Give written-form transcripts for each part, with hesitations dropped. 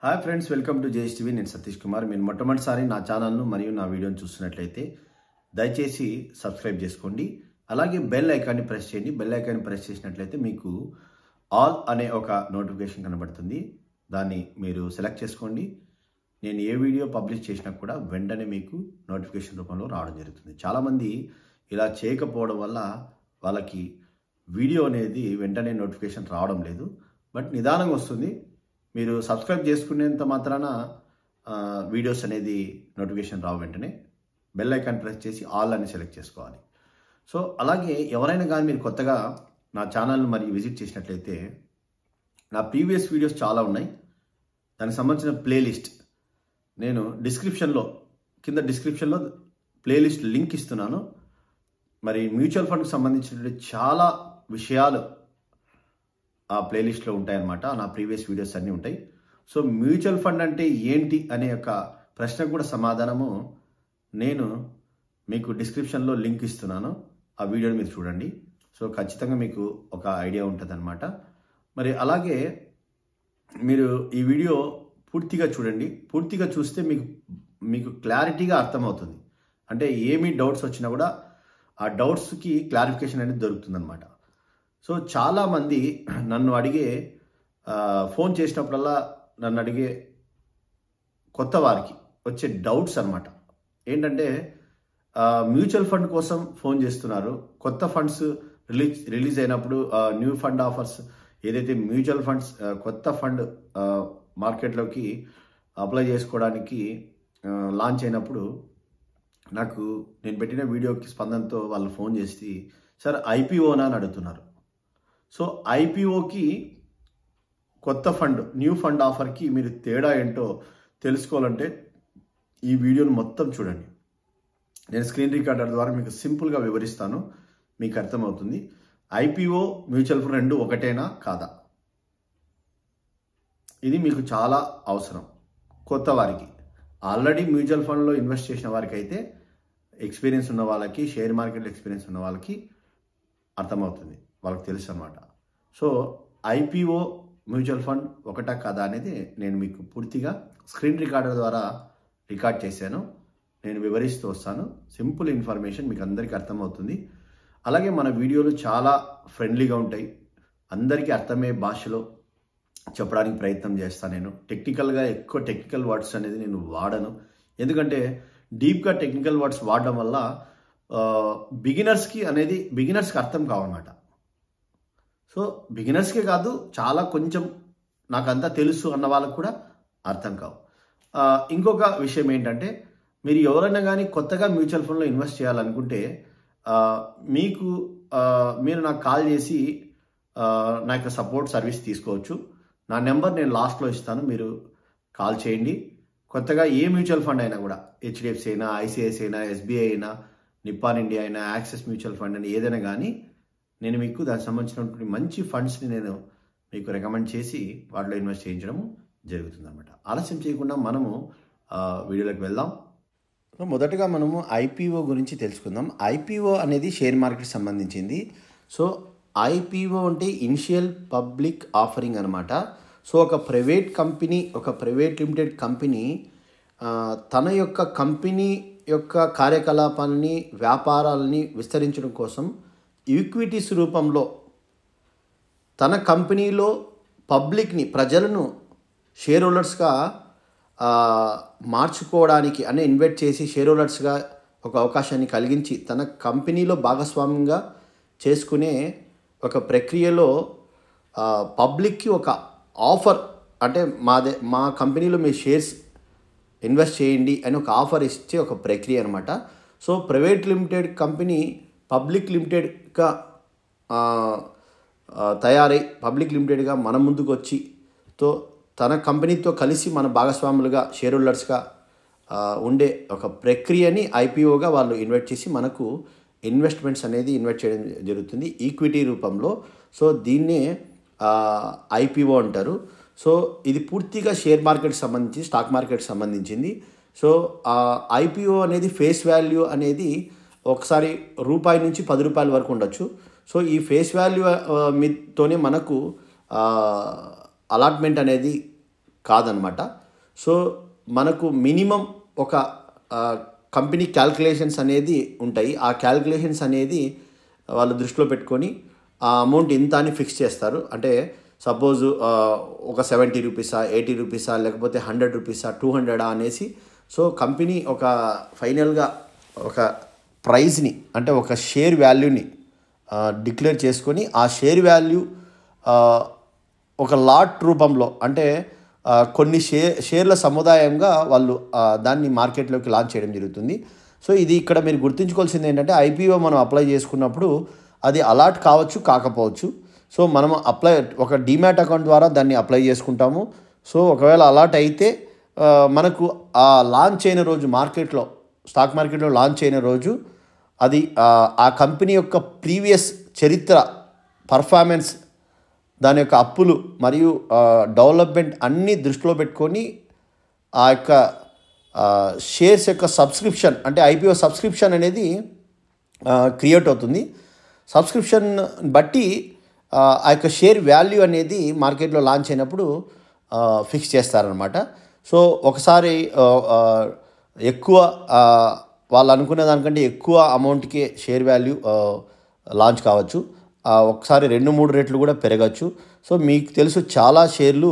Hi friends, welcome to JS TV. నేను సతీష్ కుమార్. మీరు మొట్టమొదటిసారి నా ఛానల్ను మరియు నా వీడియోని చూస్తున్నట్లయితే దయచేసి సబ్స్క్రైబ్ చేసుకోండి. అలాగే బెల్ ఐకాన్ని ప్రెస్ చేయండి. బెల్ ఐకాన్ని ప్రెస్ చేసినట్లయితే మీకు ఆల్ అనే ఒక నోటిఫికేషన్ కనబడుతుంది. దాన్ని మీరు సెలెక్ట్ చేసుకోండి. నేను ఏ వీడియో పబ్లిష్ చేసినా కూడా వెంటనే మీకు నోటిఫికేషన్ రూపంలో రావడం జరుగుతుంది. చాలామంది ఇలా చేయకపోవడం వల్ల వాళ్ళకి వీడియో అనేది వెంటనే నోటిఫికేషన్ రావడం లేదు. బట్ నిదానంగా వస్తుంది. మీరు సబ్స్క్రైబ్ చేసుకునేంత మాత్రాన వీడియోస్ అనేది నోటిఫికేషన్ రావు. వెంటనే బెల్ ఐకాన్ ప్రెస్ చేసి ఆల్ అని సెలెక్ట్ చేసుకోవాలి. సో అలాగే ఎవరైనా కానీ మీరు కొత్తగా నా ఛానల్ని మరియు విజిట్ చేసినట్లయితే నా ప్రీవియస్ వీడియోస్ చాలా ఉన్నాయి. దానికి సంబంధించిన ప్లేలిస్ట్ నేను కింద డిస్క్రిప్షన్లో ప్లేలిస్ట్ లింక్ ఇస్తున్నాను. మరి మ్యూచువల్ ఫండ్కి సంబంధించిన చాలా విషయాలు ఆ ప్లేలిస్ట్లో ఉంటాయన్నమాట. నా ప్రీవియస్ వీడియోస్ అన్నీ ఉంటాయి. సో మ్యూచువల్ ఫండ్ అంటే ఏంటి అనే ఒక ప్రశ్నకు కూడా సమాధానము నేను మీకు డిస్క్రిప్షన్లో లింక్ ఇస్తున్నాను. ఆ వీడియోని మీరు చూడండి. సో ఖచ్చితంగా మీకు ఒక ఐడియా ఉంటుంది అనమాట. మరి అలాగే మీరు ఈ వీడియో పూర్తిగా చూడండి. పూర్తిగా చూస్తే మీకు క్లారిటీగా అర్థమవుతుంది. అంటే ఏమి డౌట్స్ వచ్చినా కూడా ఆ డౌట్స్కి క్లారిఫికేషన్ అనేది దొరుకుతుందన్నమాట. సో చాలామంది నన్ను అడిగే ఫోన్ చేసినప్పుడల్లా నన్ను అడిగే కొత్త వారికి వచ్చే డౌట్స్ అనమాట ఏంటంటే మ్యూచువల్ ఫండ్ కోసం ఫోన్ చేస్తున్నారు. కొత్త ఫండ్స్ రిలీజ్ అయినప్పుడు న్యూ ఫండ్ ఆఫర్స్ ఏదైతే మ్యూచువల్ ఫండ్స్ కొత్త ఫండ్ మార్కెట్లోకి అప్లై చేసుకోవడానికి లాంచ్ అయినప్పుడు నేను పెట్టిన వీడియోకి స్పందనతో వాళ్ళు ఫోన్ చేసి సార్ ఐపీఓనా అని అడుగుతున్నారు. సో ఐపీఓకి కొత్త ఫండ్ న్యూ ఫండ్ ఆఫర్కి మీరు తేడా ఏంటో తెలుసుకోవాలంటే ఈ వీడియోని మొత్తం చూడండి. నేను స్క్రీన్ రికార్డర్ ద్వారా మీకు సింపుల్గా వివరిస్తాను. మీకు అర్థమవుతుంది. ఐపీఓ మ్యూచువల్ ఫండ్ రెండు ఒకటేనా కాదా, ఇది మీకు చాలా అవసరం. కొత్త వారికి, ఆల్రెడీ మ్యూచువల్ ఫండ్లో ఇన్వెస్ట్ చేసిన వారికి అయితే, ఎక్స్పీరియన్స్ ఉన్న వాళ్ళకి, షేర్ మార్కెట్లో ఎక్స్పీరియన్స్ ఉన్న వాళ్ళకి అర్థమవుతుంది, వాళ్ళకి తెలుసు అనమాట. సో ఐపీఓ మ్యూచువల్ ఫండ్ ఒకటా కాదా అనేది నేను మీకు పూర్తిగా స్క్రీన్ రికార్డర్ ద్వారా రికార్డ్ చేశాను. నేను వివరిస్తూ వస్తాను. సింపుల్ ఇన్ఫర్మేషన్ మీకు అందరికీ అర్థమవుతుంది. అలాగే మన వీడియోలు చాలా ఫ్రెండ్లీగా ఉంటాయి. అందరికీ అర్థమయ్యే భాషలో చెప్పడానికి ప్రయత్నం చేస్తాను. నేను ఎక్కువ టెక్నికల్ వర్డ్స్ అనేది నేను వాడను. ఎందుకంటే డీప్గా టెక్నికల్ వర్డ్స్ వాడడం వల్ల బిగినర్స్కి అర్థం కావన్నమాట. సో బిగినర్స్కే కాదు, చాలా కొంచెం నాకంతా తెలుసు అన్న వాళ్ళకు కూడా అర్థం కావు. ఇంకొక విషయం ఏంటంటే, మీరు ఎవరైనా కానీ కొత్తగా మ్యూచువల్ ఫండ్లో ఇన్వెస్ట్ చేయాలనుకుంటే మీరు నాకు కాల్ చేసి నా యొక్క సపోర్ట్ సర్వీస్ తీసుకోవచ్చు. నా నెంబర్ నేను లాస్ట్లో ఇస్తాను. మీరు కాల్ చేయండి. కొత్తగా ఏ మ్యూచువల్ ఫండ్ అయినా కూడా, హెచ్డిఎఫ్సి అయినా, ఐసిఐసిఐ అయినా, ఎస్బీఐ అయినా, నిప్పాన్ ఇండియా అయినా, యాక్సిస్ మ్యూచువల్ ఫండ్ అని ఏదైనా కానీ నేను మీకు దానికి సంబంధించినటువంటి మంచి ఫండ్స్ని నేను మీకు రికమెండ్ చేసి వాటిలో ఇన్వెస్ట్ చేయించడం జరుగుతుంది అనమాట. ఆలస్యం చేయకుండా మనము వీడియోలోకి వెళ్దాం. సో మొదటగా మనము ఐపీఓ గురించి తెలుసుకుందాం. ఐపీఓ అనేది షేర్ మార్కెట్కి సంబంధించింది. సో ఐపీఓ అంటే ఇనిషియల్ పబ్లిక్ ఆఫరింగ్ అనమాట. సో ఒక ప్రైవేట్ లిమిటెడ్ కంపెనీ తన యొక్క కంపెనీ యొక్క కార్యకలాపాలని, వ్యాపారాలని విస్తరించడం కోసం ఈక్విటీస్ రూపంలో తన కంపెనీలో ప్రజలను షేర్ హోల్డర్స్గా మార్చుకోవడానికి ఇన్వైట్ చేసి షేర్ హోల్డర్స్గా ఒక అవకాశాన్ని కలిగించి తన కంపెనీలో భాగస్వామ్యంగా చేసుకునే ఒక ప్రక్రియలో పబ్లిక్కి ఒక ఆఫర్, అంటే మా కంపెనీలో మీ షేర్స్ ఇన్వెస్ట్ చేయండి అని ఒక ఆఫర్ ఇచ్చే ఒక ప్రక్రియ అనమాట. So private limited company public లిమిటెడ్గా పబ్లిక్ లిమిటెడ్గా మన ముందుకు వచ్చి తన కంపెనీతో కలిసి మన భాగస్వాములుగా షేర్ హోల్డర్స్గా ఉండే ఒక ప్రక్రియని ఐపీఓగా వాళ్ళు ఇన్వైట్ చేసి మనకు ఇన్వెస్ట్మెంట్స్ అనేది ఇన్వైట్ చేయడం జరుగుతుంది ఈక్విటీ రూపంలో. సో దీన్నే ఐపీఓ అంటారు. సో ఇది పూర్తిగా షేర్ మార్కెట్కి సంబంధించి, స్టాక్ మార్కెట్కి సంబంధించింది. సో ఐపీఓ అనేది ఫేస్ వాల్యూ అనేది ఒకసారి రూపాయి నుంచి 10 రూపాయల వరకు ఉండొచ్చు. సో ఈ ఫేస్ వాల్యూ మీతోనే మనకు అలాట్మెంట్ అనేది కాదనమాట. సో మనకు మినిమం ఒక కంపెనీ క్యాల్కులేషన్స్ అనేది ఉంటాయి. ఆ క్యాల్కులేషన్స్ అనేది వాళ్ళు దృష్టిలో పెట్టుకొని ఆ అమౌంట్ ఇంత అని ఫిక్స్ చేస్తారు. అంటే సపోజ్ ఒక 70 రూపీసా, 80 రూపీసా, లేకపోతే 100 రూపీసా, 200 అనేసి సో కంపెనీ ఒక ఫైనల్గా ఒక ప్రైజ్ని అంటే ఒక షేర్ వాల్యూని డిక్లేర్ చేసుకొని ఆ షేర్ వాల్యూ ఒక లాట్ రూపంలో అంటే కొన్ని షేర్ల సముదాయంగా వాళ్ళు దాన్ని మార్కెట్లోకి లాంచ్ చేయడం జరుగుతుంది. సో ఇది ఇక్కడ మీరు గుర్తుంచుకోవాల్సింది ఏంటంటే ఐపీఓ మనం అప్లై చేసుకున్నప్పుడు అది అలాట్ కావచ్చు, కాకపోవచ్చు. సో మనం ఒక డీమ్యాట్ అకౌంట్ ద్వారా దాన్ని అప్లై చేసుకుంటాము. సో ఒకవేళ అలాట్ అయితే మనకు ఆ లాంచ్ అయిన రోజు స్టాక్ మార్కెట్లో లాంచ్ అయిన రోజు అది ఆ కంపెనీ యొక్క ప్రీవియస్ చరిత్ర, పర్ఫార్మెన్స్, దాని యొక్క అప్పులు మరియు డెవలప్మెంట్ అన్నీ దృష్టిలో పెట్టుకొని ఆ యొక్క షేర్స్ యొక్క సబ్స్క్రిప్షన్ అంటే ఐపీఓ సబ్స్క్రిప్షన్ అనేది క్రియేట్ అవుతుంది. సబ్స్క్రిప్షన్ బట్టి ఆ యొక్క షేర్ వాల్యూ అనేది మార్కెట్లో లాంచ్ అయినప్పుడు ఫిక్స్ చేస్తారనమాట. సో ఒకసారి ఎక్కువ వాళ్ళు అనుకునే దానికంటే ఎక్కువ అమౌంట్కి షేర్ వాల్యూ లాంచ్ కావచ్చు. ఒకసారి 2-3 రెట్లు కూడా పెరగచ్చు. సో మీకు తెలుసు చాలా షేర్లు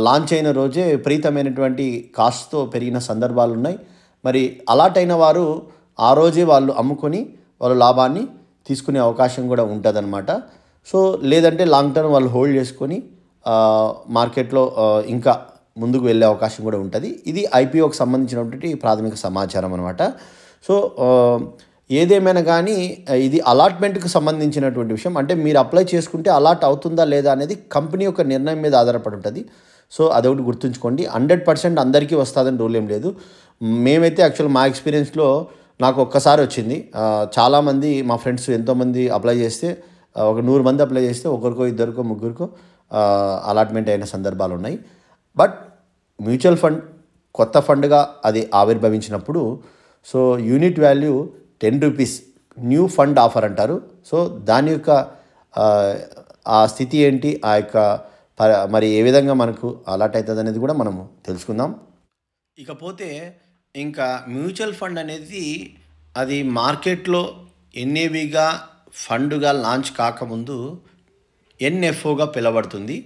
లాంచ్ అయిన రోజే విపరీతమైనటువంటి కాస్ట్తో పెరిగిన సందర్భాలు ఉన్నాయి. మరి అలాట్ అయిన వారు ఆ రోజే వాళ్ళు అమ్ముకొని వాళ్ళు లాభాన్ని తీసుకునే అవకాశం కూడా ఉంటుందన్నమాట. సో లేదంటే లాంగ్ టర్మ్ వాళ్ళు హోల్డ్ చేసుకొని మార్కెట్లో ఇంకా ముందుకు వెళ్ళే అవకాశం కూడా ఉంటుంది. ఇది ఐపీఓకి సంబంధించినటువంటి ప్రాథమిక సమాచారం అనమాట. సో ఏదేమైనా కానీ ఇది అలాట్మెంట్కి సంబంధించినటువంటి విషయం. అంటే మీరు అప్లై చేసుకుంటే అలాట్ అవుతుందా లేదా అనేది కంపెనీ యొక్క నిర్ణయం మీద ఆధారపడి ఉంటుంది. సో అదొకటి గుర్తుంచుకోండి. 100% అందరికీ వస్తుందని రూల్ ఏం లేదు. మేమైతే యాక్చువల్ మా ఎక్స్పీరియన్స్లో నాకు ఒక్కసారి వచ్చింది. చాలామంది మా ఫ్రెండ్స్ ఎంతోమంది అప్లై చేస్తే ఒక 100 మంది అప్లై చేస్తే ఒకరికో ఇద్దరికో ముగ్గురికో అలాట్మెంట్ అయిన సందర్భాలు ఉన్నాయి. బట్ మ్యూచువల్ ఫండ్ కొత్త ఫండ్గా అది ఆవిర్భవించినప్పుడు so unit value 10 rupees new fund offer అంటారు. సో దాని యొక్క ఆ స్థితి ఏంటి, ఆ యొక్క మరి ఏ విధంగా మనకు అలాట్ అవుతుంది అనేది కూడా మనము తెలుసుకుందాం. ఇకపోతే ఇంకా మ్యూచువల్ ఫండ్ అనేది అది మార్కెట్లో ఎన్ఏవిగా ఫండ్గా లాంచ్ కాకముందు ఎన్ఎఫ్ఓగా పిలవడుతుంది.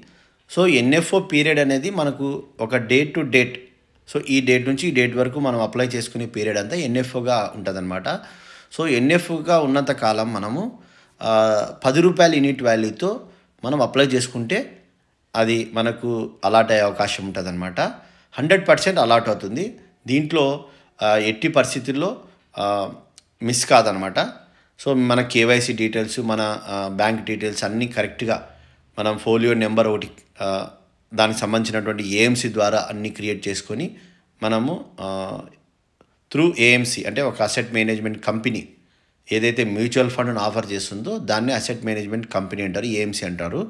సో ఎన్ఎఫ్ఓ పీరియడ్ అనేది మనకు ఒక డేట్ టు డేట్, సో ఈ డేట్ నుంచి ఈ డేట్ వరకు మనం అప్లై చేసుకునే పీరియడ్ అంతా ఎన్ఎఫ్ఓగా ఉంటుందన్నమాట. సో ఎన్ఎఫ్ఓగా ఉన్నంత కాలం మనము 10 రూపాయల యూనిట్ వాల్యూతో మనం అప్లై చేసుకుంటే అది మనకు అలాట్ అయ్యే అవకాశం ఉంటుందన్నమాట. 100% అలాట్ అవుతుంది. దీంట్లో ఎట్టి పరిస్థితుల్లో మిస్ కాదనమాట. సో మన కేవైసీ డీటెయిల్స్, మన బ్యాంక్ డీటెయిల్స్ అన్నీ కరెక్ట్గా మనం ఫోలియో నెంబర్ ఒకటి దానికి సంబంధించినటువంటి ఏఎంసీ ద్వారా అన్నీ క్రియేట్ చేసుకొని మనము త్రూ ఏఎంసీ అంటే ఒక అసెట్ మేనేజ్మెంట్ కంపెనీ ఏదైతే మ్యూచువల్ ఫండ్ను ఆఫర్ చేస్తుందో దాన్ని అసెట్ మేనేజ్మెంట్ కంపెనీ అంటారు, ఏఎంసీ అంటారు.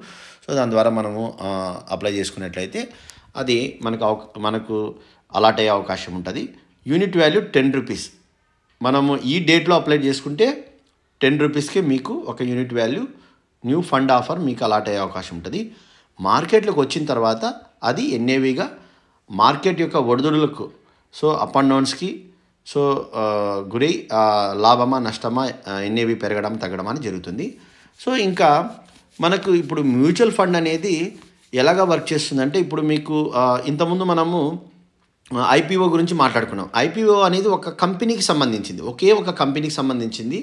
సో దాని ద్వారా మనము అప్లై చేసుకున్నట్లయితే అది మనకు అలాట్ అయ్యే అవకాశం ఉంటుంది. Unit value 10 rupees. మనము ఈ డేట్లో అప్లై చేసుకుంటే 10 రూపీస్కి మీకు ఒక unit value new fund offer మీకు అలాట్ అయ్యే అవకాశం ఉంటుంది. మార్కెట్లోకి వచ్చిన తర్వాత అది ఎన్ఏవిగా మార్కెట్ యొక్క ఒడిదుడులకు సో అప్ అండ్ డౌన్స్కి సో గురై లాభమా నష్టమా ఎన్ఏవి పెరగడం తగ్గడం అని జరుగుతుంది. సో ఇంకా మనకు ఇప్పుడు మ్యూచువల్ ఫండ్ అనేది ఎలాగా వర్క్ చేస్తుందంటే ఇప్పుడు మీకు ఇంతకుముందు మనము ఐపీఓ గురించి మాట్లాడుకున్నాం. ఐపీఓ అనేది ఒక కంపెనీకి సంబంధించింది, ఒకే ఒక కంపెనీకి సంబంధించింది.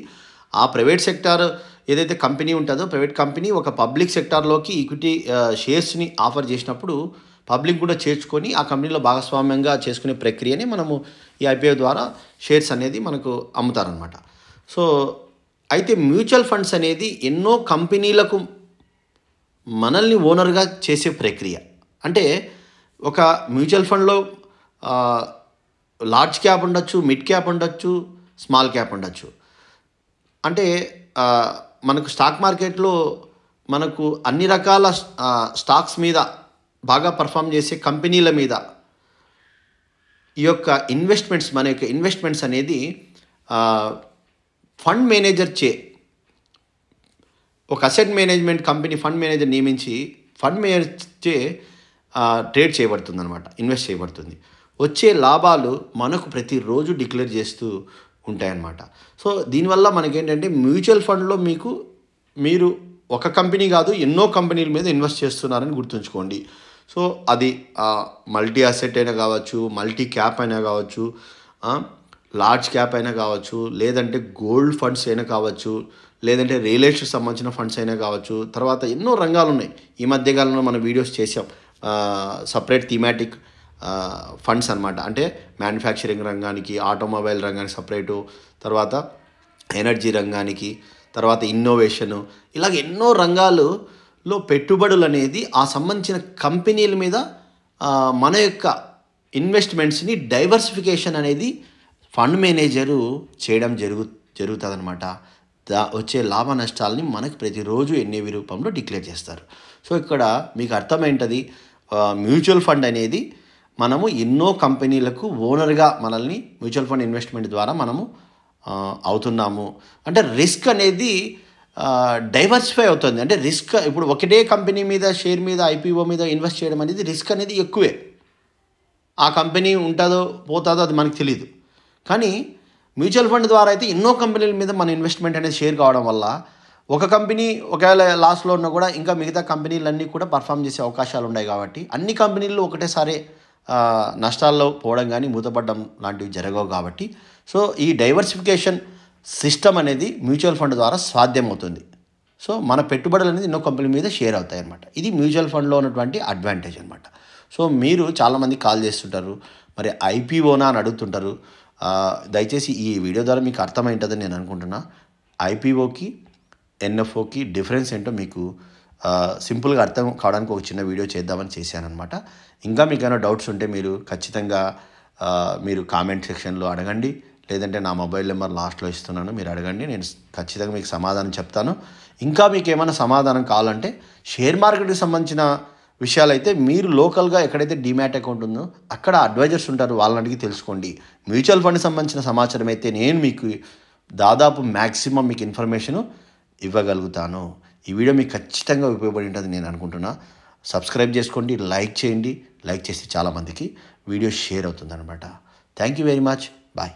ఆ ప్రైవేట్ సెక్టార్ ఏదైతే కంపెనీ ఉంటుందో ప్రైవేట్ కంపెనీ ఒక పబ్లిక్ సెక్టార్లోకి ఈక్విటీ షేర్స్ని ఆఫర్ చేసినప్పుడు పబ్లిక్ కూడా చేర్చుకొని ఆ కంపెనీలో భాగస్వామ్యంగా చేసుకునే ప్రక్రియని మనము ఈ ఐపీఓ ద్వారా షేర్స్ అనేది మనకు అమ్ముతారనమాట. సో అయితే మ్యూచువల్ ఫండ్స్ అనేది ఎన్నో కంపెనీలకు మనల్ని ఓనర్గా చేసే ప్రక్రియ. అంటే ఒక మ్యూచువల్ ఫండ్లో లార్జ్ క్యాప్ ఉండొచ్చు, మిడ్ క్యాప్ ఉండొచ్చు, స్మాల్ క్యాప్ ఉండొచ్చు. అంటే మనకు స్టాక్ మార్కెట్లో మనకు అన్ని రకాల స్టాక్స్ మీద బాగా పర్ఫామ్ చేసే కంపెనీల మీద ఈ యొక్క ఇన్వెస్ట్మెంట్స్ మన యొక్క ఇన్వెస్ట్మెంట్స్ అనేది ఫండ్ మేనేజర్ ఒక asset management company fund manager నియమించి ఫండ్ మేనేజర్ ట్రేడ్ చేయబడుతుంది అనమాట, ఇన్వెస్ట్ చేయబడుతుంది. వచ్చే లాభాలు మనకు ప్రతిరోజు డిక్లేర్ చేస్తూ ఉంటాయన్నమాట. సో దీనివల్ల మనకేంటంటే మ్యూచువల్ ఫండ్లో మీరు ఒక కంపెనీ కాదు ఎన్నో కంపెనీల మీద ఇన్వెస్ట్ చేస్తున్నారని గుర్తుంచుకోండి. సో అది మల్టీ అసెట్ అయినా కావచ్చు, మల్టీ క్యాప్ అయినా కావచ్చు, లార్జ్ క్యాప్ అయినా కావచ్చు, లేదంటే గోల్డ్ ఫండ్స్ అయినా కావచ్చు, లేదంటే రియల్ ఎస్టేట్ సంబంధించిన ఫండ్స్ అయినా కావచ్చు. తర్వాత ఎన్నో రంగాలు ఉన్నాయి. ఈ మధ్యకాలంలో మనం వీడియోస్ చేసాం, సపరేట్ థీమాటిక్ ఫండ్స్ అనమాట. అంటే మ్యానుఫ్యాక్చరింగ్ రంగానికి, ఆటోమొబైల్ రంగానికి సపరేటు, తర్వాత ఎనర్జీ రంగానికి, తర్వాత ఇన్నోవేషను, ఇలాగ ఎన్నో రంగాలలో పెట్టుబడులు అనేది ఆ సంబంధించిన కంపెనీల మీద మన యొక్క ఇన్వెస్ట్మెంట్స్ని డైవర్సిఫికేషన్ అనేది ఫండ్ మేనేజరు చేయడం జరుగుతుంది అనమాట. వచ్చే లాభ నష్టాలని మనకు ప్రతిరోజు ఎన్ఏవి రూపంలో డిక్లేర్ చేస్తారు. సో ఇక్కడ మీకు అర్థమేంటది, మ్యూచువల్ ఫండ్ అనేది మనము ఎన్నో కంపెనీలకు ఓనర్గా మనల్ని మ్యూచువల్ ఫండ్ ఇన్వెస్ట్మెంట్ ద్వారా మనము అవుతున్నాము. అంటే రిస్క్ అనేది డైవర్సిఫై అవుతుంది. అంటే రిస్క్ ఇప్పుడు ఒకటే కంపెనీ మీద, షేర్ మీద, ఐపీఓ మీద ఇన్వెస్ట్ చేయడం అనేది రిస్క్ అనేది ఎక్కువే. ఆ కంపెనీ ఉంటుందో పోతుందో అది మనకు తెలియదు. కానీ మ్యూచువల్ ఫండ్ ద్వారా అయితే ఎన్నో కంపెనీల మీద మన ఇన్వెస్ట్మెంట్ అనేది షేర్ కావడం వల్ల ఒక కంపెనీ ఒకవేళ లాస్లో ఉన్నా కూడా ఇంకా మిగతా కంపెనీలన్నీ కూడా పర్ఫామ్ చేసే అవకాశాలు ఉన్నాయి. కాబట్టి అన్ని కంపెనీలు ఒకటేసారి నష్టాల్లో పోవడం కానీ మూతపడడం లాంటివి జరగవు. కాబట్టి సో ఈ డైవర్సిఫికేషన్ సిస్టమ్ అనేది మ్యూచువల్ ఫండ్ ద్వారా సాధ్యమవుతుంది. సో మన పెట్టుబడులు అనేది ఎన్నో కంపెనీ మీద షేర్ అవుతాయి అన్నమాట. ఇది మ్యూచువల్ ఫండ్లో ఉన్నటువంటి అడ్వాంటేజ్ అనమాట. సో మీరు చాలామంది కాల్ చేస్తుంటారు, మరి ఐపీఓనా అని అడుగుతుంటారు. దయచేసి ఈ వీడియో ద్వారా మీకు అర్థమైంటుందని నేను అనుకుంటున్నా. ఐపీఓకి ఎన్ఎఫ్ఓకి డిఫరెన్స్ ఏంటో మీకు సింపుల్గా అర్థం కావడానికి ఒక చిన్న వీడియో చేద్దామని చేశానమాట. ఇంకా మీకు ఏమైనా డౌట్స్ ఉంటే మీరు ఖచ్చితంగా మీరు కామెంట్ సెక్షన్లో అడగండి, లేదంటే నా మొబైల్ నెంబర్ లాస్ట్లో ఇస్తున్నాను, మీరు అడగండి, నేను ఖచ్చితంగా మీకు సమాధానం చెప్తాను. ఇంకా మీకు ఏమైనా సమాధానం కావాలంటే షేర్ మార్కెట్కి సంబంధించిన విషయాలు అయితే మీరు లోకల్గా ఎక్కడైతే డీమ్యాట్ అకౌంట్ ఉందో అక్కడ అడ్వైజర్స్ ఉంటారు, వాళ్ళని అడిగి తెలుసుకోండి. మ్యూచువల్ ఫండ్కి సంబంధించిన సమాచారం అయితే నేను మీకు దాదాపు మ్యాక్సిమం మీకు ఇన్ఫర్మేషన్ ఇవ్వగలుగుతాను. ఈ వీడియో మీకు ఖచ్చితంగా ఉపయోగపడి ఉంటుంది నేను అనుకుంటున్నా. సబ్స్క్రైబ్ చేసుకోండి, లైక్ చేయండి. లైక్ చేసి చాలామందికి వీడియో షేర్ అవుతుంది అనమాట. Thank you very much. Bye.